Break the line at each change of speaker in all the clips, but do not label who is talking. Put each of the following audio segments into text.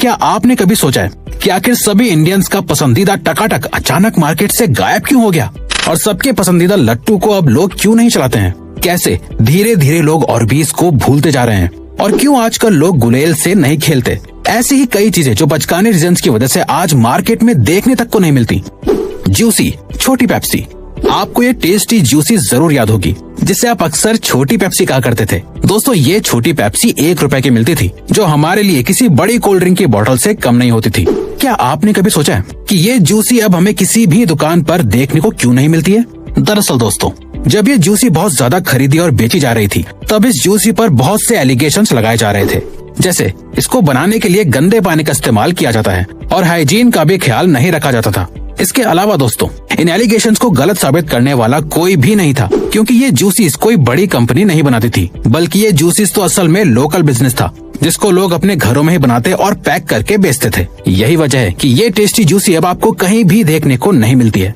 क्या आपने कभी सोचा है कि आखिर सभी इंडियंस का पसंदीदा टकाटक अचानक मार्केट से गायब क्यों हो गया? और सबके पसंदीदा लट्टू को अब लोग क्यों नहीं चलाते हैं? कैसे धीरे धीरे लोग ऑर्बिस को भूलते जा रहे हैं? और क्यों आजकल लोग गुलेल से नहीं खेलते? ऐसी ही कई चीजें जो बचकाने रीजंस की वजह से आज मार्केट में देखने तक को नहीं मिलती। जूसी छोटी पेप्सी। आपको ये टेस्टी जूसी जरूर याद होगी, जिसे आप अक्सर छोटी पेप्सी कहा करते थे। दोस्तों, ये छोटी पेप्सी 1 रुपए की मिलती थी, जो हमारे लिए किसी बड़ी कोल्ड ड्रिंक की बोतल से कम नहीं होती थी। क्या आपने कभी सोचा है कि ये जूसी अब हमें किसी भी दुकान पर देखने को क्यों नहीं मिलती है? दरअसल दोस्तों, जब ये जूसी बहुत ज्यादा खरीदी और बेची जा रही थी, तब इस जूसी पर बहुत से एलिगेशंस लगाए जा रहे थे, जैसे इसको बनाने के लिए गंदे पानी का इस्तेमाल किया जाता है और हाइजीन का भी ख्याल नहीं रखा जाता था। इसके अलावा दोस्तों, इन एलिगेशंस को गलत साबित करने वाला कोई भी नहीं था, क्योंकि ये जूसीस कोई बड़ी कंपनी नहीं बनाती थी, बल्कि ये जूसीस तो असल में लोकल बिजनेस था, जिसको लोग अपने घरों में ही बनाते और पैक करके बेचते थे। यही वजह है कि ये टेस्टी जूसी अब आपको कहीं भी देखने को नहीं मिलती है।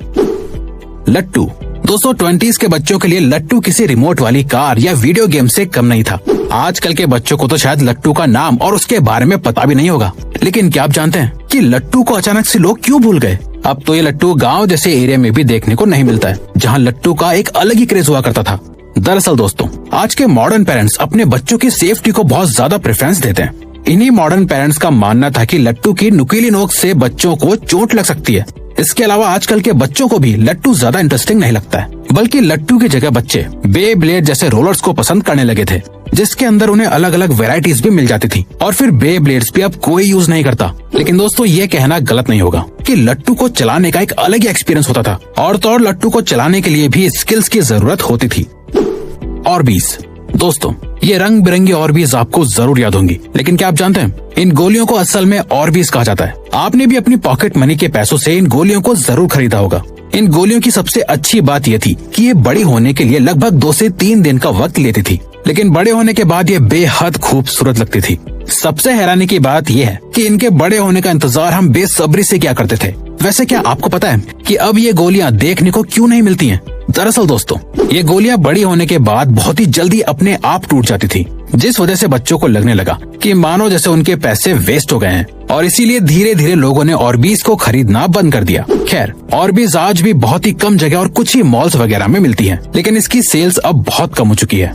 लट्टू। दोस्तों, 20s के बच्चों के लिए लट्टू किसी रिमोट वाली कार या वीडियो गेम से कम नहीं था। आजकल के बच्चों को तो शायद लट्टू का नाम और उसके बारे में पता भी नहीं होगा, लेकिन क्या आप जानते हैं कि लट्टू को अचानक से लोग क्यों भूल गए? अब तो ये लट्टू गांव जैसे एरिया में भी देखने को नहीं मिलता है, जहां लट्टू का एक अलग ही क्रेज हुआ करता था। दरअसल दोस्तों, आज के मॉडर्न पेरेंट्स अपने बच्चों की सेफ्टी को बहुत ज्यादा प्रेफरेंस देते हैं। इन्हीं मॉडर्न पेरेंट्स का मानना था कि लट्टू की नुकीली नोक से बच्चों को चोट लग सकती है। इसके अलावा आजकल के बच्चों को भी लट्टू ज्यादा इंटरेस्टिंग नहीं लगता है, बल्कि लट्टू की जगह बच्चे बे ब्लेड जैसे रोलर्स को पसंद करने लगे थे, जिसके अंदर उन्हें अलग अलग वेराइटीज भी मिल जाती थी। और फिर बे ब्लेड्स भी अब कोई यूज नहीं करता। लेकिन दोस्तों, ये कहना गलत नहीं होगा कि लट्टू को चलाने का एक अलग ही एक्सपीरियंस होता था, और तो और लट्टू को चलाने के लिए भी स्किल्स की जरूरत होती थी। ऑर्बिस। दोस्तों, ये रंग बिरंगी ऑर्बिस आपको जरूर याद होंगी, लेकिन क्या आप जानते हैं इन गोलियों को असल में ऑर्बिस कहा जाता है। आपने भी अपनी पॉकेट मनी के पैसों से इन गोलियों को जरूर खरीदा होगा। इन गोलियों की सबसे अच्छी बात यह थी कि ये बड़ी होने के लिए लगभग 2 से 3 दिन का वक्त लेती थी, लेकिन बड़े होने के बाद ये बेहद खूबसूरत लगती थी। सबसे हैरानी की बात यह है कि इनके बड़े होने का इंतजार हम बेसब्री से किया करते थे। वैसे क्या आपको पता है कि अब ये गोलियां देखने को क्यों नहीं मिलती हैं? दरअसल दोस्तों, ये गोलियां बड़ी होने के बाद बहुत ही जल्दी अपने आप टूट जाती थी, जिस वजह से बच्चों को लगने लगा कि मानो जैसे उनके पैसे वेस्ट हो गए हैं, और इसीलिए धीरे धीरे लोगों ने ऑर्बिस को खरीदना बंद कर दिया। खैर, ऑर्बिस आज भी बहुत ही कम जगह और कुछ ही मॉल्स वगैरह में मिलती है, लेकिन इसकी सेल्स अब बहुत कम हो चुकी है।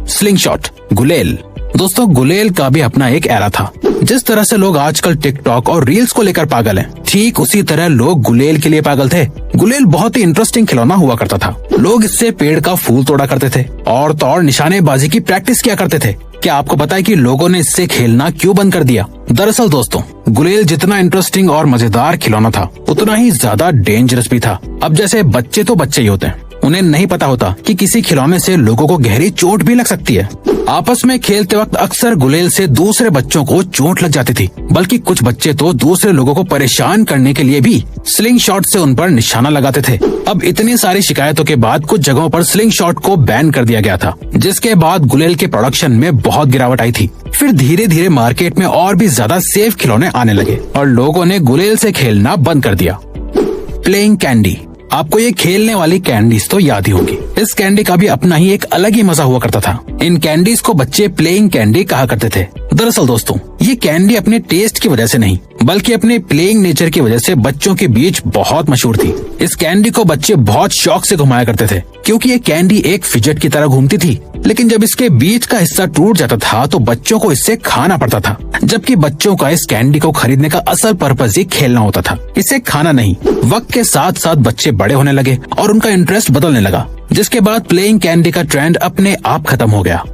Slingshot. गुलेल। दोस्तों, गुलेल का भी अपना एक एरा था। जिस तरह से लोग आजकल टिकटॉक और रील्स को लेकर पागल हैं, ठीक उसी तरह लोग गुलेल के लिए पागल थे। गुलेल बहुत ही इंटरेस्टिंग खिलौना हुआ करता था। लोग इससे पेड़ का फूल तोड़ा करते थे और तो और निशानेबाजी की प्रैक्टिस किया करते थे। क्या आपको पता है कि लोगों ने इससे खेलना क्यों बंद कर दिया? दरअसल दोस्तों, गुलेल जितना इंटरेस्टिंग और मजेदार खिलौना था, उतना ही ज्यादा डेंजरस भी था। अब जैसे बच्चे तो बच्चे ही होते हैं, उन्हें नहीं पता होता कि किसी खिलौने से लोगों को गहरी चोट भी लग सकती है। आपस में खेलते वक्त अक्सर गुलेल से दूसरे बच्चों को चोट लग जाती थी, बल्कि कुछ बच्चे तो दूसरे लोगों को परेशान करने के लिए भी स्लिंग शॉट से उन पर निशाना लगाते थे। अब इतनी सारी शिकायतों के बाद कुछ जगहों पर स्लिंग शॉट को बैन कर दिया गया था, जिसके बाद गुलेल के प्रोडक्शन में बहुत गिरावट आई थी। फिर धीरे धीरे मार्केट में और भी ज्यादा सेफ खिलौने आने लगे और लोगों ने गुलेल से खेलना बंद कर दिया। Playing candy. आपको ये खेलने वाली कैंडीज तो याद ही होगी। इस कैंडी का भी अपना ही एक अलग ही मजा हुआ करता था। इन कैंडीज को बच्चे प्लेइंग कैंडी कहा करते थे। दरअसल दोस्तों, ये कैंडी अपने टेस्ट की वजह से नहीं, बल्कि अपने प्लेइंग नेचर की वजह से बच्चों के बीच बहुत मशहूर थी। इस कैंडी को बच्चे बहुत शौक से घुमाया करते थे, क्योंकि ये कैंडी एक फिजट की तरह घूमती थी। लेकिन जब इसके बीच का हिस्सा टूट जाता था तो बच्चों को इससे खाना पड़ता था, जबकि बच्चों का इस कैंडी को खरीदने का असल पर्पज ही खेलना होता था, इसे खाना नहीं। वक्त के साथ साथ बच्चे बड़े होने लगे और उनका इंटरेस्ट बदलने लगा, जिसके बाद प्लेइंग कैंडी का ट्रेंड अपने आप खत्म हो गया।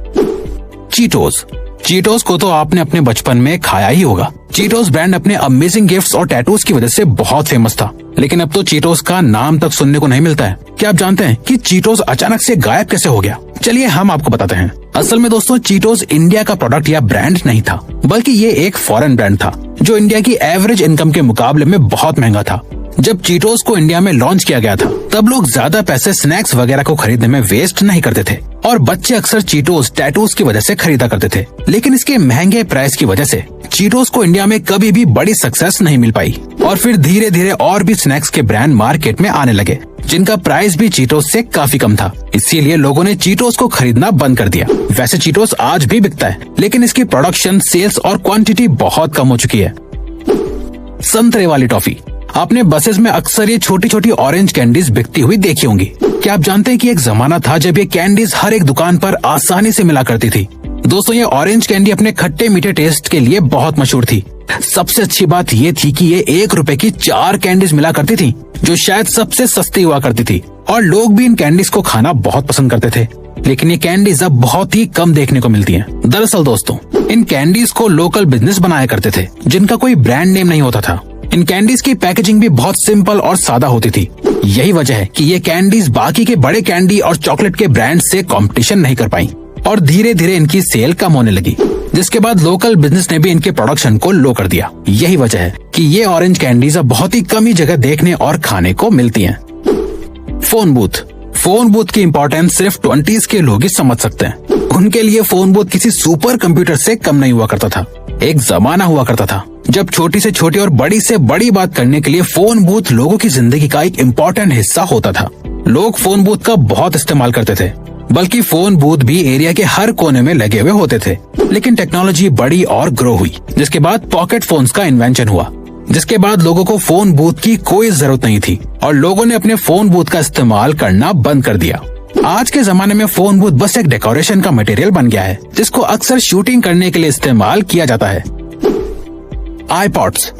चीटोस। चीटोस को तो आपने अपने बचपन में खाया ही होगा। चीटोस ब्रांड अपने अमेजिंग गिफ्ट्स और टैटूज की वजह से बहुत फेमस था, लेकिन अब तो चीटोस का नाम तक सुनने को नहीं मिलता है। क्या आप जानते हैं कि चीटोस अचानक से गायब कैसे हो गया? चलिए हम आपको बताते हैं। असल में दोस्तों, चीटोस इंडिया का प्रोडक्ट या ब्रांड नहीं था, बल्कि ये एक फॉरेन ब्रांड था, जो इंडिया की एवरेज इनकम के मुकाबले में बहुत महंगा था। जब चीटोस को इंडिया में लॉन्च किया गया था तब लोग ज्यादा पैसे स्नैक्स वगैरह को खरीदने में वेस्ट नहीं करते थे और बच्चे अक्सर चीटोस टैटूज की वजह से खरीदा करते थे। लेकिन इसके महंगे प्राइस की वजह से चीटोस को इंडिया में कभी भी बड़ी सक्सेस नहीं मिल पाई और फिर धीरे धीरे और भी स्नैक्स के ब्रांड मार्केट में आने लगे जिनका प्राइस भी चीटोस से काफी कम था। इसीलिए लोगों ने चीटोस को खरीदना बंद कर दिया। वैसे चीटोस आज भी बिकता है लेकिन इसकी प्रोडक्शन, सेल्स और क्वांटिटी बहुत कम हो चुकी है। संतरे वाली टॉफी। आपने बसेस में अक्सर ये छोटी छोटी ऑरेंज कैंडीज बिकती हुई देखी होंगी। क्या आप जानते हैं कि एक जमाना था जब ये कैंडीज हर एक दुकान पर आसानी से मिला करती थी। दोस्तों, ये ऑरेंज कैंडी अपने खट्टे मीठे टेस्ट के लिए बहुत मशहूर थी। सबसे अच्छी बात ये थी कि ये 1 रुपए की 4 कैंडीज मिला करती थी जो शायद सबसे सस्ती हुआ करती थी और लोग भी इन कैंडीज को खाना बहुत पसंद करते थे। लेकिन ये कैंडीज अब बहुत ही कम देखने को मिलती हैं। दरअसल दोस्तों, इन कैंडीज को लोकल बिजनेस बनाया करते थे जिनका कोई ब्रांड नेम नहीं होता था। इन कैंडीज की पैकेजिंग भी बहुत सिंपल और सादा होती थी। यही वजह है कि ये कैंडीज बाकी के बड़े कैंडी और चॉकलेट के ब्रांड से कंपटीशन नहीं कर पाई और धीरे धीरे इनकी सेल कम होने लगी, जिसके बाद लोकल बिजनेस ने भी इनके प्रोडक्शन को लो कर दिया। यही वजह है कि ये ऑरेंज कैंडीज अब बहुत ही कम ही जगह देखने और खाने को मिलती हैं। Phone booth. फोन बूथ की इम्पोर्टेंस सिर्फ 20s के लोग ही समझ सकते हैं। उनके लिए फोन बूथ किसी सुपर कंप्यूटर से कम नहीं हुआ करता था। एक जमाना हुआ करता था जब छोटी से छोटी और बड़ी से बड़ी बात करने के लिए फोन बूथ लोगों की जिंदगी का एक इम्पोर्टेंट हिस्सा होता था। लोग फोन बूथ का बहुत इस्तेमाल करते थे, बल्कि फोन बूथ भी एरिया के हर कोने में लगे हुए होते थे। लेकिन टेक्नोलॉजी बड़ी और ग्रो हुई, जिसके बाद पॉकेट फोन्स का इन्वेंशन हुआ, जिसके बाद लोगों को फोन बूथ की कोई जरूरत नहीं थी और लोगों ने अपने फोन बूथ का इस्तेमाल करना बंद कर दिया। आज के जमाने में फोन बूथ बस एक डेकोरेशन का मटेरियल बन गया है जिसको अक्सर शूटिंग करने के लिए इस्तेमाल किया जाता है। आईपॉड्स।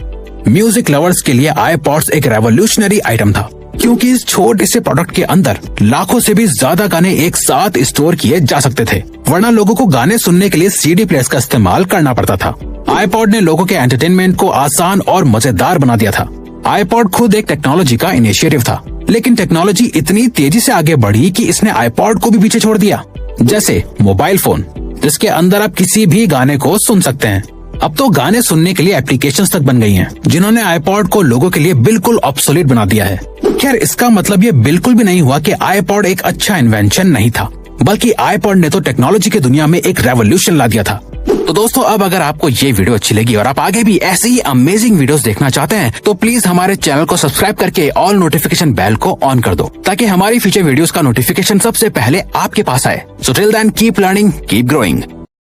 म्यूजिक लवर्स के लिए आईपॉड्स एक रेवोल्यूशनरी आइटम था, क्योंकि इस छोटे से प्रोडक्ट के अंदर लाखों से भी ज्यादा गाने एक साथ स्टोर किए जा सकते थे, वरना लोगों को गाने सुनने के लिए सीडी प्लेयर्स का इस्तेमाल करना पड़ता था। आईपॉड ने लोगों के एंटरटेनमेंट को आसान और मजेदार बना दिया था। आईपॉड खुद एक टेक्नोलॉजी का इनिशिएटिव था, लेकिन टेक्नोलॉजी इतनी तेजी से आगे बढ़ी कि इसने आईपॉड को भी पीछे छोड़ दिया। जैसे मोबाइल फोन, जिसके अंदर आप किसी भी गाने को सुन सकते हैं। अब तो गाने सुनने के लिए एप्लीकेशंस तक बन गई हैं, जिन्होंने आईपॉड को लोगों के लिए बिल्कुल ऑब्सोलीट बना दिया है। खैर, इसका मतलब ये बिल्कुल भी नहीं हुआ कि आईपॉड एक अच्छा इन्वेंशन नहीं था, बल्कि आईपॉड ने तो टेक्नोलॉजी की दुनिया में एक रेवोल्यूशन ला दिया था। तो दोस्तों, अब अगर आपको ये वीडियो अच्छी लगी और आप आगे भी ऐसी ही अमेजिंग वीडियोस देखना चाहते हैं तो प्लीज हमारे चैनल को सब्सक्राइब करके ऑल नोटिफिकेशन बेल को ऑन कर दो, ताकि हमारी फ्यूचर वीडियोस का नोटिफिकेशन सबसे पहले आपके पास आए। So till then keep learning, keep growing.